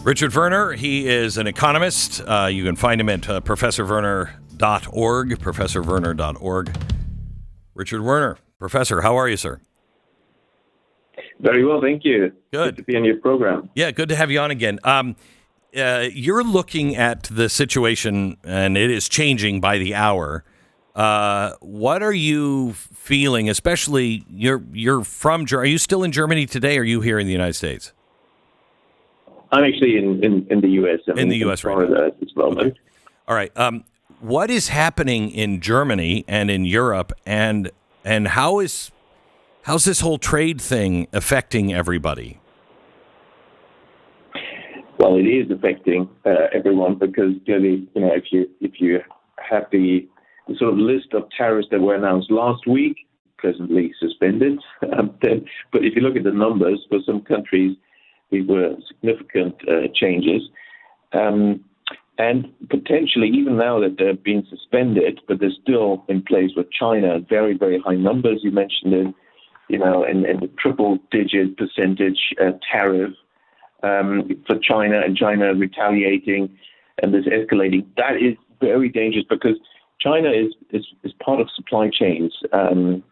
Richard Werner, he is an economist. You can find him at professorwerner.org, professorwerner.org. Richard Werner, Professor, how are you, sir? Very well, thank you. Good to be on your program. Yeah, good to have you on again. You're looking at the situation, and it is changing by the hour. What are you feeling? Especially, you're from. Are you still in Germany today? Or are you here in the United States? I'm actually in the U.S. In the U.S. right now. At this moment. Okay. All right. What is happening in Germany and in Europe, and how's this whole trade thing affecting everybody? Well, it is affecting everyone because clearly, if you have the sort of list of tariffs that were announced last week, presently suspended, but if you look at the numbers for some countries, these were significant changes. And potentially, even now that they're being suspended, but they're still in place with China, very, very high numbers. You mentioned it, and the triple-digit percentage tariff for China, and China retaliating and this escalating. That is very dangerous because China is part of supply chains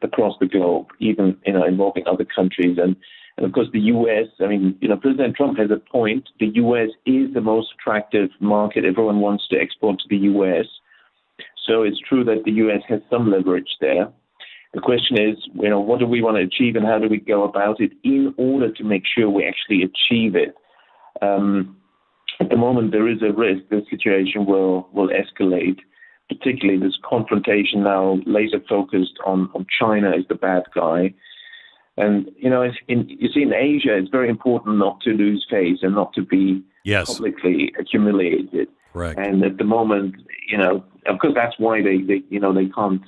across the globe, even involving other countries. And of course, the U.S., President Trump has a point. The U.S. is the most attractive market. Everyone wants to export to the U.S. So it's true that the U.S. has some leverage there. The question is, what do we want to achieve and how do we go about it in order to make sure we actually achieve it? At the moment, there is a risk the situation will escalate, particularly this confrontation now laser focused on China as the bad guy. And, you see, in Asia, it's very important not to lose face and not to be publicly humiliated. Correct. And at the moment, of course, that's why they can't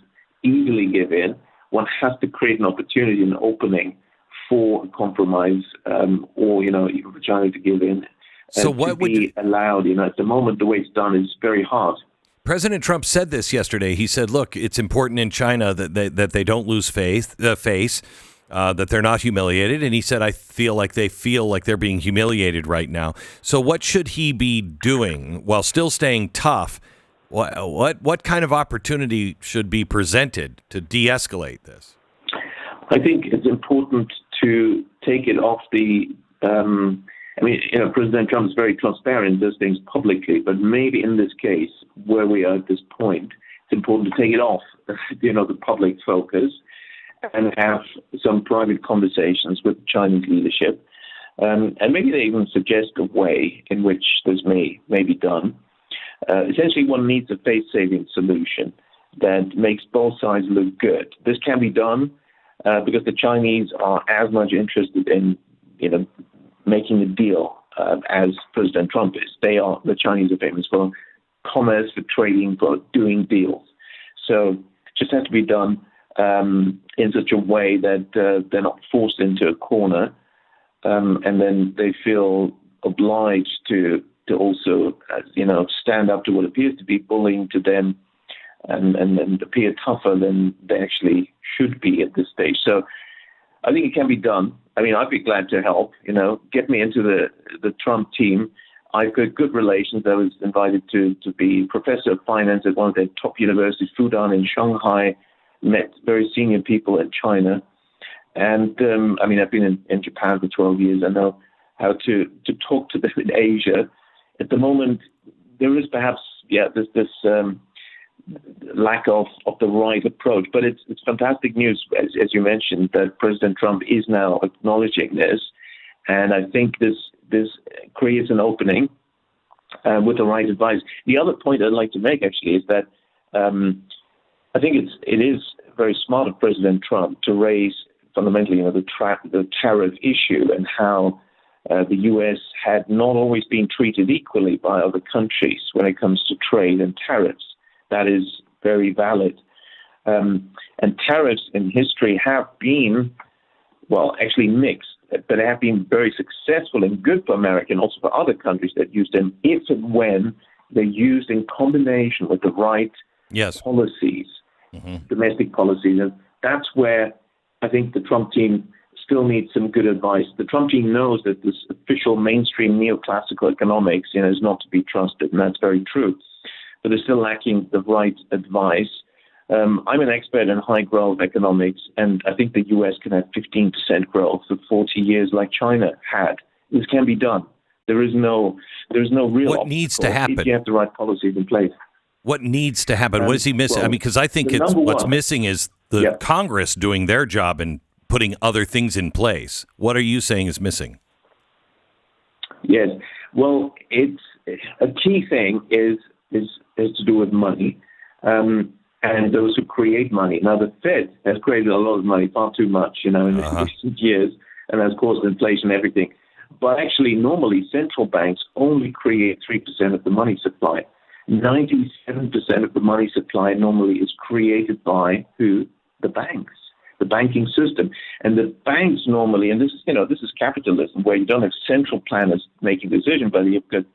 easily give in. One has to create an opportunity, an opening for compromise, or, even for China to give in. So what would be allowed? At the moment, the way it's done is very hard. President Trump said this yesterday. He said, look, it's important in China that they don't lose face, that they're not humiliated. And he said, I feel like they're being humiliated right now. So what should he be doing while still staying tough? What kind of opportunity should be presented to de-escalate this? I think it's important to take it off the President Trump is very transparent, does things publicly, but maybe in this case, where we are at this point, it's important to take it off, the public focus, and have some private conversations with Chinese leadership. And maybe they even suggest a way in which this may be done. Essentially, one needs a face-saving solution that makes both sides look good. This can be done because the Chinese are as much interested in, making a deal as President Trump is. The Chinese are famous for commerce, for trading, for doing deals. So it just has to be done in such a way that they're not forced into a corner, and then they feel obliged to also, stand up to what appears to be bullying to them and appear tougher than they actually should be at this stage. So I think it can be done. I'd be glad to help, get me into the Trump team. I've got good relations. I was invited to be professor of finance at one of their top universities, Fudan in Shanghai, met very senior people in China. And, I've been in Japan for 12 years. I know how to talk to them in Asia. At the moment, there is perhaps, this lack of the right approach. But it's fantastic news, as you mentioned, that President Trump is now acknowledging this. And I think this creates an opening with the right advice. The other point I'd like to make, actually, is that I think it is very smart of President Trump to raise fundamentally the tariff issue and how the U.S. had not always been treated equally by other countries when it comes to trade and tariffs. That is very valid. And tariffs in history have been, actually mixed, but they have been very successful and good for America and also for other countries that use them if and when they're used in combination with the right policies, domestic policies. And that's where I think the Trump team still need some good advice. The Trump team knows that this official mainstream neoclassical economics, is not to be trusted, and that's very true. But they're still lacking the right advice. I'm an expert in high growth economics, and I think the U.S. can have 15% growth for 40 years like China had. This can be done. There's no real What needs to happen? if you have the right policies in place. What needs to happen? What is he missing? Well, because I think what's missing is the Congress doing their job and putting other things in place. What are you saying is missing? Yes. Well, it's a key thing is to do with money. And those who create money. Now, the Fed has created a lot of money, far too much, in recent years, and has caused inflation and everything. But actually, normally, central banks only create 3% of the money supply. 97% of the money supply normally is created by who? The banks, the banking system. And the banks normally, and this is capitalism, where you don't have central planners making decisions, but you've got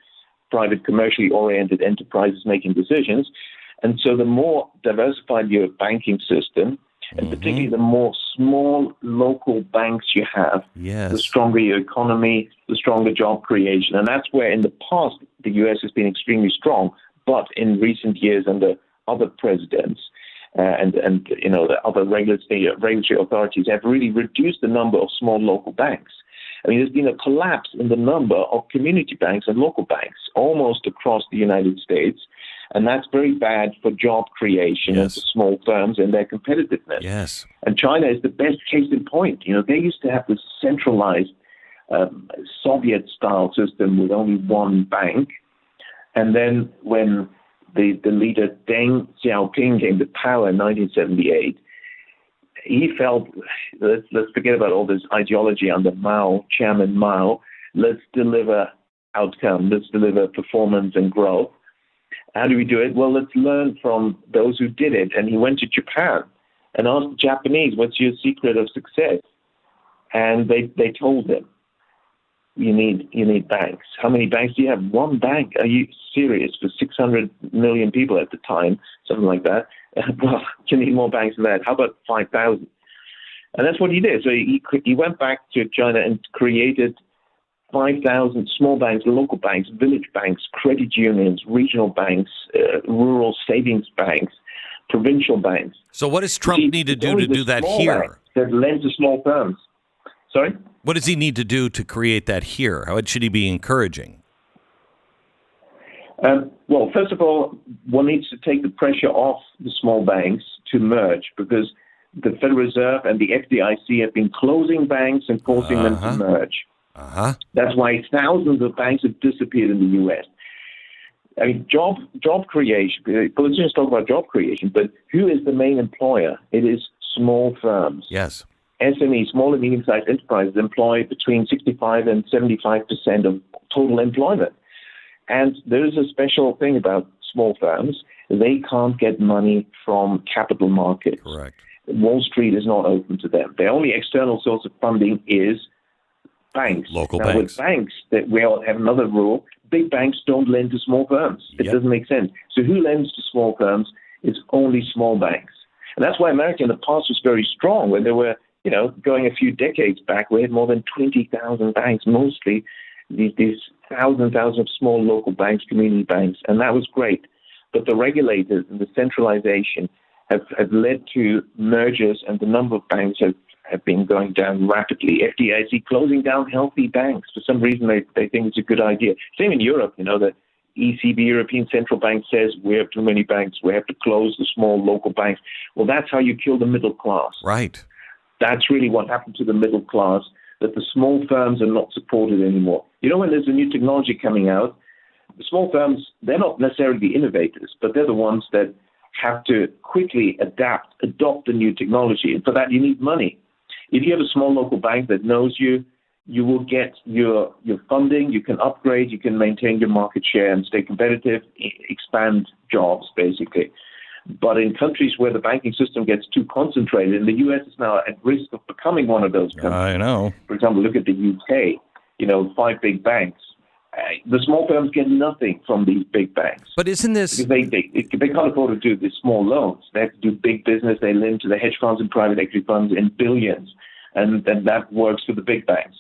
private, commercially oriented enterprises making decisions. And so the more diversified your banking system, and particularly the more small local banks you have, the stronger your economy, the stronger job creation. And that's where in the past the U.S. has been extremely strong. But in recent years under other presidents and the other regulatory authorities have really reduced the number of small local banks. I mean, there's been a collapse in the number of community banks and local banks almost across the United States. And that's very bad for job creation and for small firms and their competitiveness. Yes. And China is the best case in point. They used to have this centralized Soviet-style system with only one bank. And then when the leader Deng Xiaoping came to power in 1978, he felt, let's forget about all this ideology under Chairman Mao. Let's deliver outcome. Let's deliver performance and growth. How do we do it? Well, let's learn from those who did it. And he went to Japan and asked the Japanese, what's your secret of success? And they told him, you need banks. How many banks do you have? One bank. Are you serious? For 600 million people at the time, something like that. Well, you need more banks than that. How about 5,000? And that's what he did. So he went back to China and created 5,000 small banks, local banks, village banks, credit unions, regional banks, rural savings banks, provincial banks. So what does Trump need to do that here? That lend to small firms. Sorry? What does he need to do to create that here? How should he be encouraging? Well, first of all, one needs to take the pressure off the small banks to merge, because the Federal Reserve and the FDIC have been closing banks and forcing them to merge. That's why thousands of banks have disappeared in the U.S. I mean, job creation, politicians talk about job creation, but who is the main employer? It is small firms. Yes. SMEs, small and medium-sized enterprises, employ between 65 and 75% of total employment. And there is a special thing about small firms. They can't get money from capital markets. Correct. Wall Street is not open to them. Their only external source of funding is banks. Local banks. With banks, that we all have another rule. Big banks don't lend to small firms. It doesn't make sense. So who lends to small firms? It's only small banks. And that's why America in the past was very strong. When there were, going a few decades back, we had more than 20,000 banks, mostly these thousands of small local banks, community banks. And that was great. But the regulators and the centralization have led to mergers, and the number of banks have been going down rapidly. FDIC closing down healthy banks. For some reason, they think it's a good idea. Same in Europe, the ECB, European Central Bank, says we have too many banks. We have to close the small local banks. Well, that's how you kill the middle class. Right. That's really what happened to the middle class, that the small firms are not supported anymore. When there's a new technology coming out, the small firms, they're not necessarily the innovators, but they're the ones that have to quickly adopt the new technology. And for that, you need money. If you have a small local bank that knows you, you will get your funding, you can upgrade, you can maintain your market share and stay competitive, expand jobs, basically. But in countries where the banking system gets too concentrated, and the U.S. is now at risk of becoming one of those countries. I know. For example, look at the U.K., 5 big banks. The small firms get nothing from these big banks. But isn't this... Because they can't afford to do these small loans. They have to do big business. They lend to the hedge funds and private equity funds in billions. and then that works for the big banks.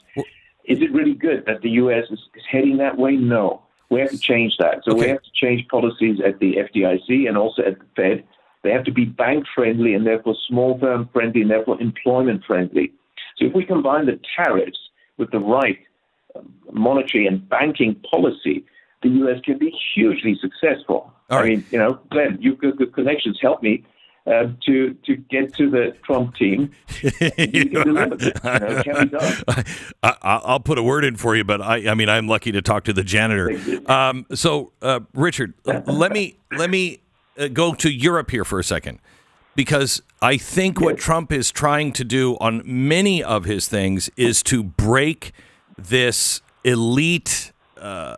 Is it really good that the U.S. is heading that way? No. We have to change that. So we have to change policies at the FDIC and also at the Fed. They have to be bank-friendly and therefore small firm-friendly and therefore employment-friendly. So if we combine the tariffs with the right monetary and banking policy, the U.S. can be hugely successful. All right. I mean, Glenn, you've got good connections. Help me to get to the Trump team. You can deliver this. Can be done. I'll put a word in for you, but I mean, I'm lucky to talk to the janitor. So, Richard, let me go to Europe here for a second, because I think what Trump is trying to do on many of his things is to break this elite,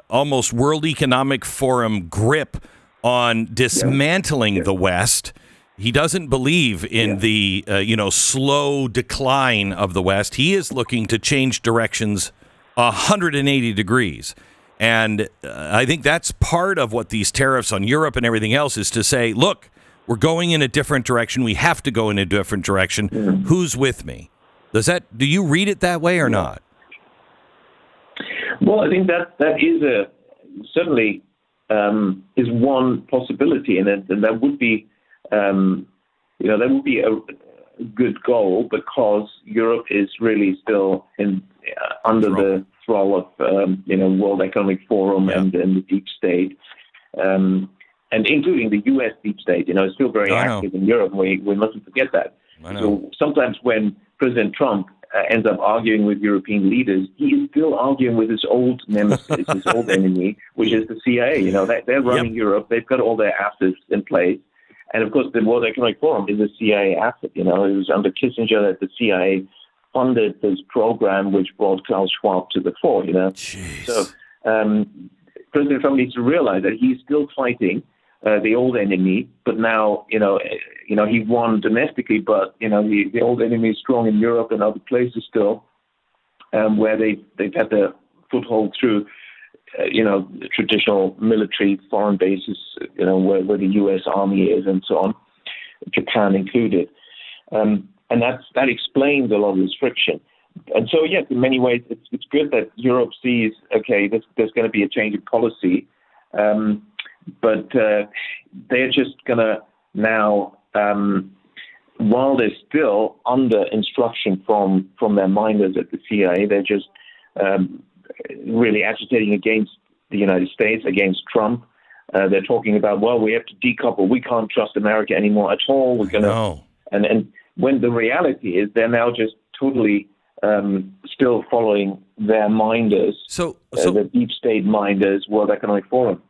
almost World Economic Forum grip on dismantling the West. He doesn't believe in the slow decline of the West. He is looking to change directions 180 degrees. And I think that's part of what these tariffs on Europe and everything else is, to say, look, we're going in a different direction. We have to go in a different direction. Mm-hmm. Who's with me? Do you read it that way or not? Well, I think that is certainly is one possibility, and that would be that would be a good goal, because Europe is really still under the thrall of World Economic Forum and the deep state, and including the U.S. deep state. Is still very active in Europe. We mustn't forget that. So sometimes when President Trump ends up arguing with European leaders, he is still arguing with his old nemesis, his old enemy, which is the CIA. They're running Europe. They've got all their assets in place. And, of course, the World Economic Forum is a CIA asset. It was under Kissinger that the CIA funded this program which brought Klaus Schwab to the fore. So President Trump needs to realize that he's still fighting the old enemy, but now, he won domestically, but, the old enemy is strong in Europe and other places still, where they've had their foothold through traditional military foreign bases, where the U.S. Army is and so on, Japan included. And that explains a lot of this friction. And so, yes, in many ways, it's good that Europe sees, there's going to be a change in policy, but they're just going to now, while they're still under instruction from their minders at the CIA, they're just really agitating against the United States, against Trump. They're talking about, we have to decouple. We can't trust America anymore at all. We're going to, and when the reality is they're now just totally still following their minders, so the deep state minders, World Economic Forum.